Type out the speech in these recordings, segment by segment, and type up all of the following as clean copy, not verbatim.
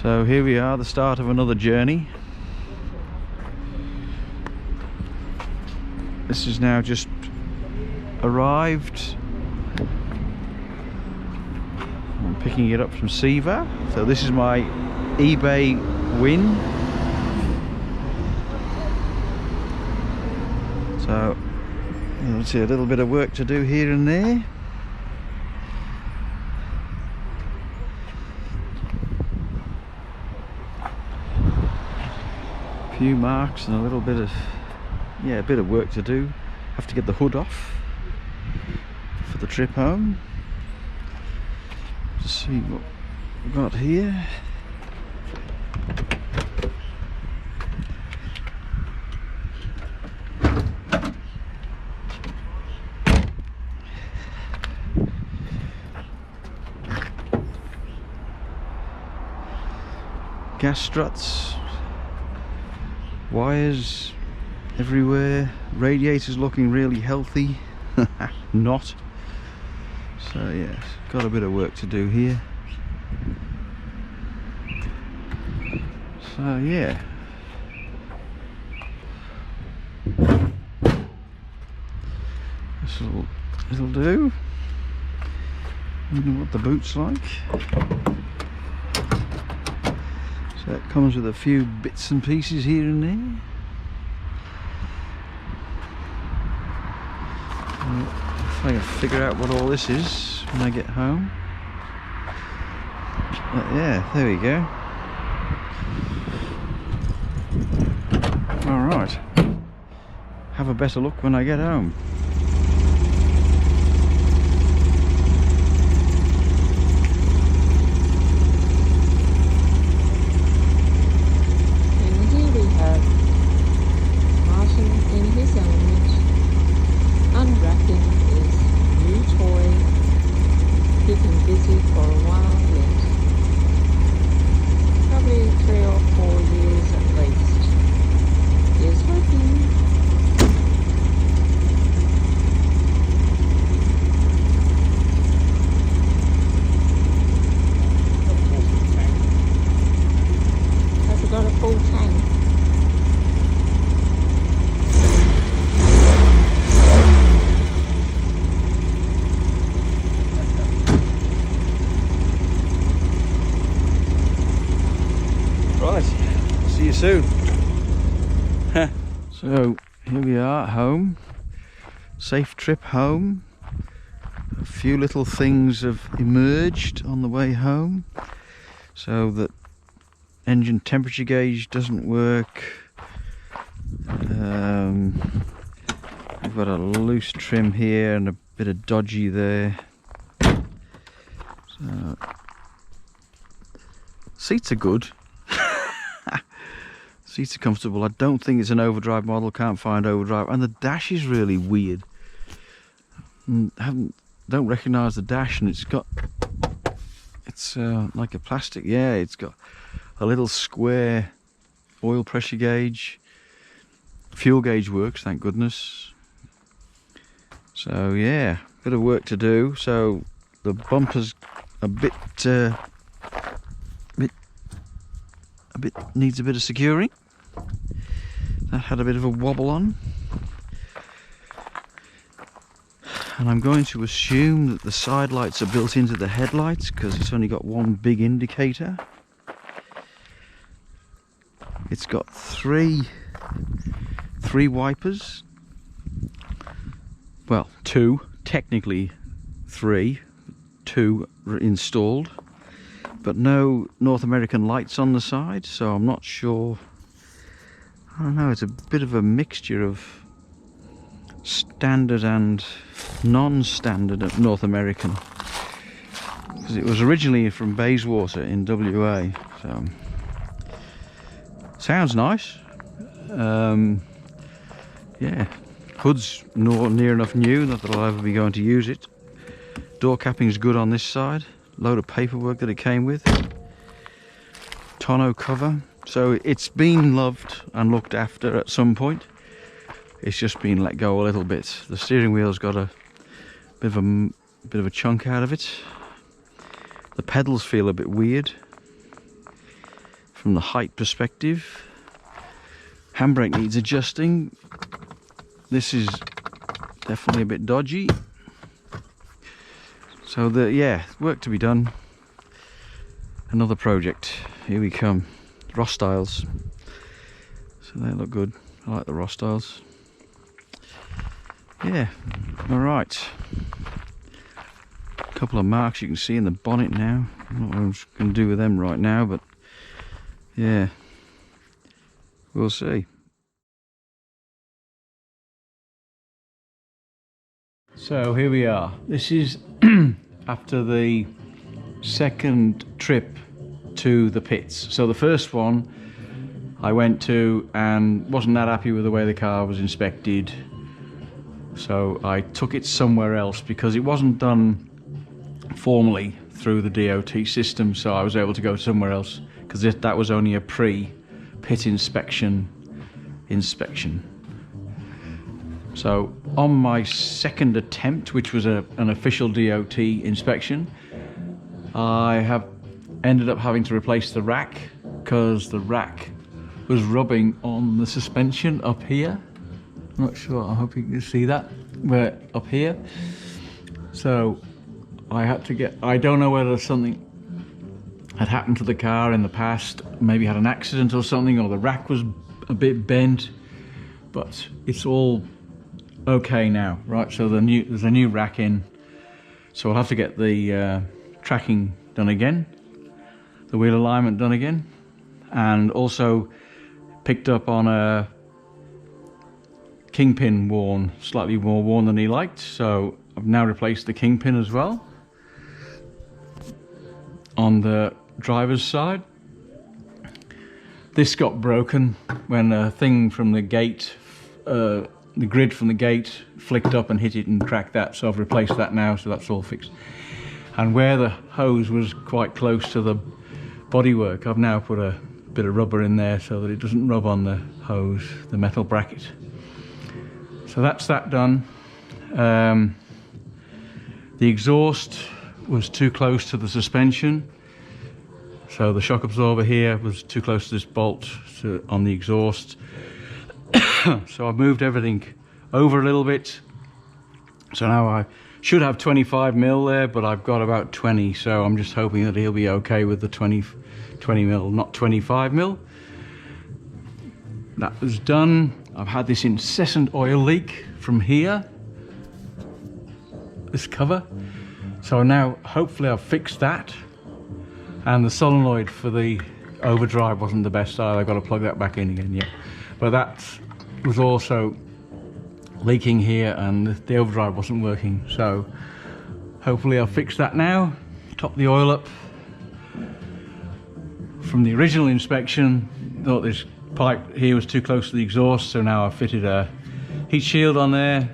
So here we are, the start of another journey. This has now just arrived. I'm picking it up from Siva. So this is my eBay win. So let's see, a little bit of work to do here and there. A few marks and a little bit of, yeah, a bit of work to do. Have to get the hood off for the trip home. Let's see what we've got here. Gas struts, wires everywhere, radiators looking really healthy. Not. So yes, got a bit of work to do here. So yeah. This'll do. I wonder what the boot's like. So it comes with a few bits and pieces here and there. If I can figure out what all this is when I get home. But yeah, there we go. Alright. Have a better look when I get home. See you soon. So here we are at home. Safe trip home. A few little things have emerged on the way home. So that engine temperature gauge doesn't work. I've got a loose trim here and a bit of dodgy there. So seats are good. Seats are comfortable. I don't think it's an overdrive model, can't find overdrive, and the dash is really weird. Don't recognise the dash, and it's like a plastic, yeah, it's got a little square oil pressure gauge. Fuel gauge works, thank goodness. So yeah, bit of work to do. So the bumper's a bit needs a bit of securing. That had a bit of a wobble on, and I'm going to assume that the side lights are built into the headlights because it's only got one big indicator. It's got three wipers, well, two, technically three, two installed, but no North American lights on the side, so I'm not sure. I don't know, it's a bit of a mixture of standard and non-standard North American, because it was originally from Bayswater in WA, so sounds nice. Yeah, hood's near enough new, not that I'll ever be going to use it. Door capping's good on this side. Load of paperwork that it came with. Tonneau cover. So it's been loved and looked after at some point. It's just been let go a little bit. The steering wheel's got a bit of a chunk out of it. The pedals feel a bit weird. from the height perspective. Handbrake needs adjusting. This is definitely a bit dodgy. So yeah, work to be done. Another project. Here we come. Ross styles. So they look good. I like the Ross styles. Yeah, alright. A couple of marks you can see in the bonnet now. I don't know what I'm going to do with them right now, but yeah, we'll see. So here we are. This is after the second trip to the pits. So the first one I went to and wasn't that happy with the way the car was inspected, so I took it somewhere else because it wasn't done formally through the DOT system, so I was able to go somewhere else because that was only a pre-pit inspection. So on my second attempt, which was an official DOT inspection, I have ended up having to replace the rack because the rack was rubbing on the suspension up here. I'm not sure, I hope you can see that. We're up here. So I had to get, I don't know whether something had happened to the car in the past, maybe had an accident or something, or the rack was a bit bent, but it's all okay now, right? So there's a new rack in, so I'll have to get the tracking done again, the wheel alignment done again, and also picked up on a kingpin worn, slightly more worn than he liked, so I've now replaced the kingpin as well on the driver's side. This got broken when a thing from the gate, the grid from the gate flicked up and hit it and cracked that, so I've replaced that now, so that's all fixed. And where the hose was quite close to the bodywork, I've now put a bit of rubber in there so that it doesn't rub on the hose, the metal bracket. So that's that done. The exhaust was too close to the suspension, so the shock absorber here was too close to this bolt on the exhaust. So I've moved everything over a little bit, so now I should have 25 mil there, but I've got about 20, so I'm just hoping that he'll be okay with the 20 mil, not 25 mil. That was done. I've had this incessant oil leak from here, this cover, so now hopefully I've fixed that. And the solenoid for the overdrive wasn't the best either. I've got to plug that back in again, yeah. But that was also leaking here and the overdrive wasn't working, so hopefully I'll fix that now. Top the oil up. From the original inspection, thought this pipe here was too close to the exhaust, so now I've fitted a heat shield on there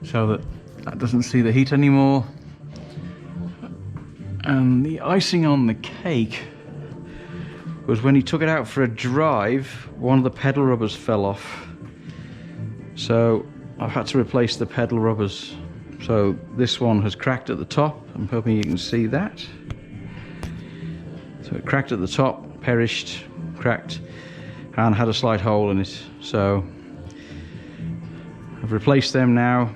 so that doesn't see the heat anymore. And the icing on the cake was when he took it out for a drive, one of the pedal rubbers fell off, so I've had to replace the pedal rubbers. So this one has cracked at the top. I'm hoping you can see that. So it cracked at the top, perished, cracked, and had a slight hole in it. So I've replaced them now.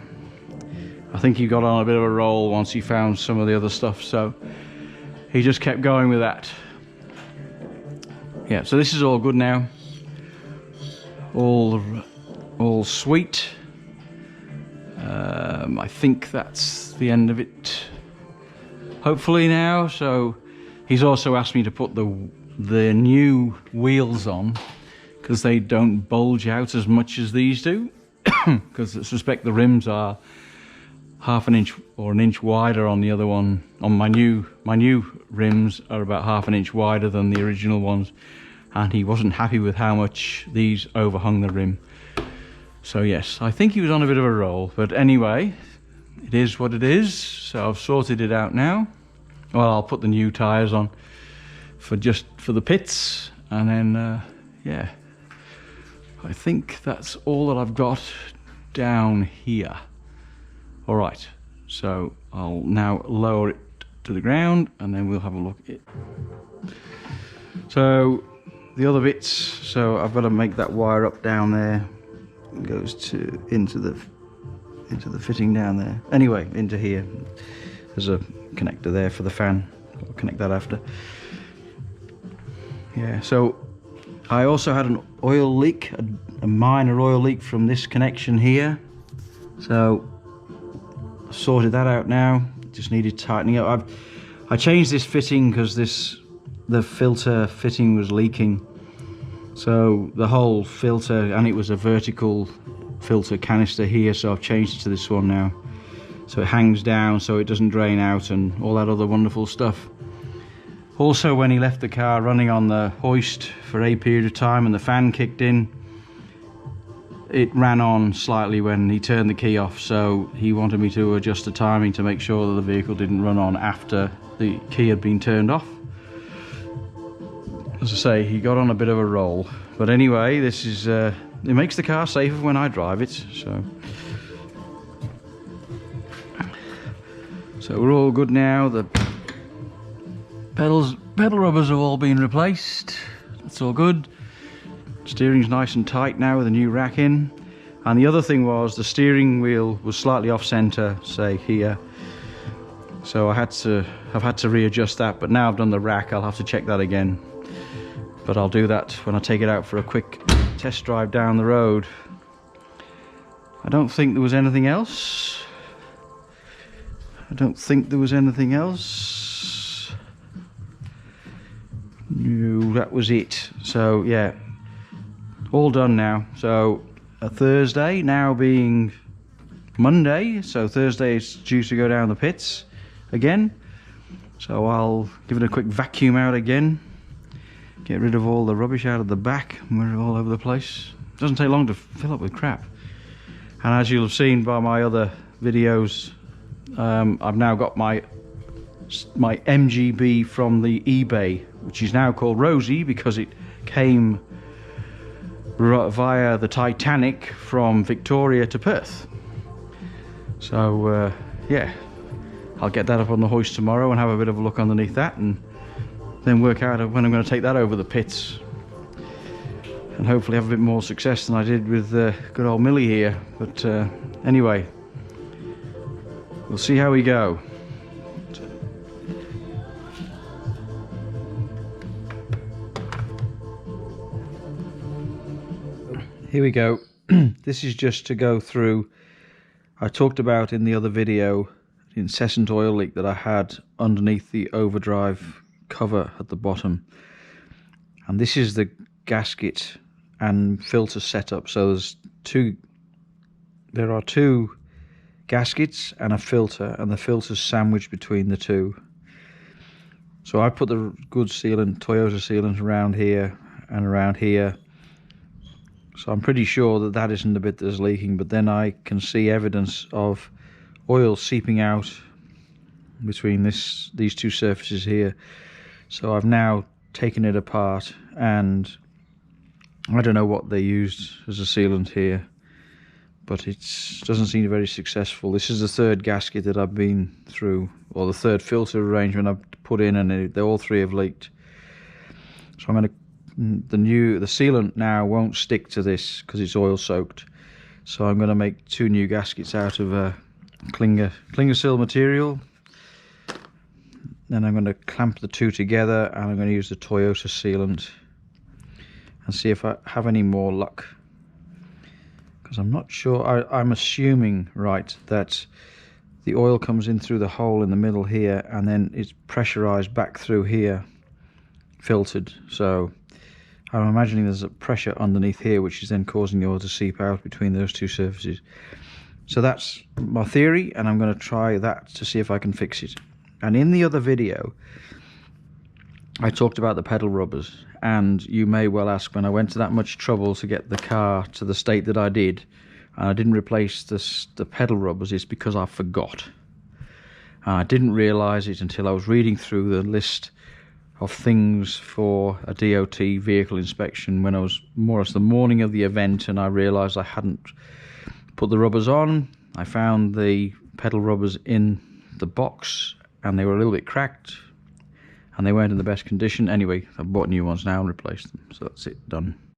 I think he got on a bit of a roll once he found some of the other stuff, so he just kept going with that. Yeah, so this is all good now. All sweet. I think that's the end of it, hopefully now. So he's also asked me to put the new wheels on because they don't bulge out as much as these do, because I suspect the rims are half an inch or an inch wider on the other one. On my new rims are about half an inch wider than the original ones, and he wasn't happy with how much these overhung the rim. So yes, I think he was on a bit of a roll, but anyway, it is what it is. So I've sorted it out now. Well, I'll put the new tyres on for the pits, and then yeah, I think that's all that I've got down here. All right, so I'll now lower it to the ground and then we'll have a look at it. So the other bits, so I've got to make that wire up down there. It goes into the fitting down there. Anyway, into here. There's a connector there for the fan. I'll connect that after. Yeah, so I also had an oil leak, a minor oil leak from this connection here. So I sorted that out now. Just needed tightening up. I changed this fitting because the filter fitting was leaking. So the whole filter, and it was a vertical filter canister here, so I've changed it to this one now. So it hangs down so it doesn't drain out and all that other wonderful stuff. Also, when he left the car running on the hoist for a period of time and the fan kicked in, it ran on slightly when he turned the key off, so he wanted me to adjust the timing to make sure that the vehicle didn't run on after the key had been turned off. As I say, he got on a bit of a roll, but anyway, this is it makes the car safer when I drive it, so we're all good now. The pedal rubbers have all been replaced. It's all good. Steering's nice and tight now with a new rack in. And the other thing was the steering wheel was slightly off center, say here. So I've had to readjust that, but now I've done the rack, I'll have to check that again. But I'll do that when I take it out for a quick test drive down the road. I don't think there was anything else. No, that was it. So yeah, all done now. So a Thursday, now being Monday, so Thursday is due to go down the pits again. So I'll give it a quick vacuum out again, get rid of all the rubbish out of the back. We're all over the place. Doesn't take long to fill up with crap. And as you'll have seen by my other videos, I've now got my MGB from the eBay, which is now called Rosie because it came via the Titanic from Victoria to Perth. So yeah, I'll get that up on the hoist tomorrow and have a bit of a look underneath that, and then work out when I'm going to take that over the pits, and hopefully have a bit more success than I did with good old Millie here. But anyway, we'll see how we go. Here we go. This is just to go through. I talked about in the other video the incessant oil leak that I had underneath the overdrive cover at the bottom, and this is the gasket and filter setup. So there are two gaskets and a filter, and the filter's sandwiched between the two. So I put the good sealant, Toyota sealant, around here and around here. So I'm pretty sure that that isn't the bit that's leaking, but then I can see evidence of oil seeping out between these two surfaces here. So I've now taken it apart, and I don't know what they used as a sealant here, but it doesn't seem very successful. This is the third gasket that I've been through, or the third filter arrangement I've put in, and they all three have leaked. So I'm going to, the sealant now won't stick to this because it's oil soaked. So I'm going to make two new gaskets out of clinger seal material. Then I'm going to clamp the two together, and I'm going to use the Toyota sealant and see if I have any more luck, because I'm not sure. I'm assuming, right, that the oil comes in through the hole in the middle here, and then it's pressurized back through here, filtered. So I'm imagining there's a pressure underneath here which is then causing the oil to seep out between those two surfaces. So that's my theory, and I'm going to try that to see if I can fix it. And in the other video I talked about the pedal rubbers, and you may well ask, when I went to that much trouble to get the car to the state that I did, and I didn't replace the pedal rubbers, it's because I forgot. And I didn't realise it until I was reading through the list of things for a DOT vehicle inspection when I was more or less the morning of the event, and I realised I hadn't put the rubbers on. I found the pedal rubbers in the box, and they were a little bit cracked, and they weren't in the best condition. Anyway, I've bought new ones now and replaced them, so that's it, done.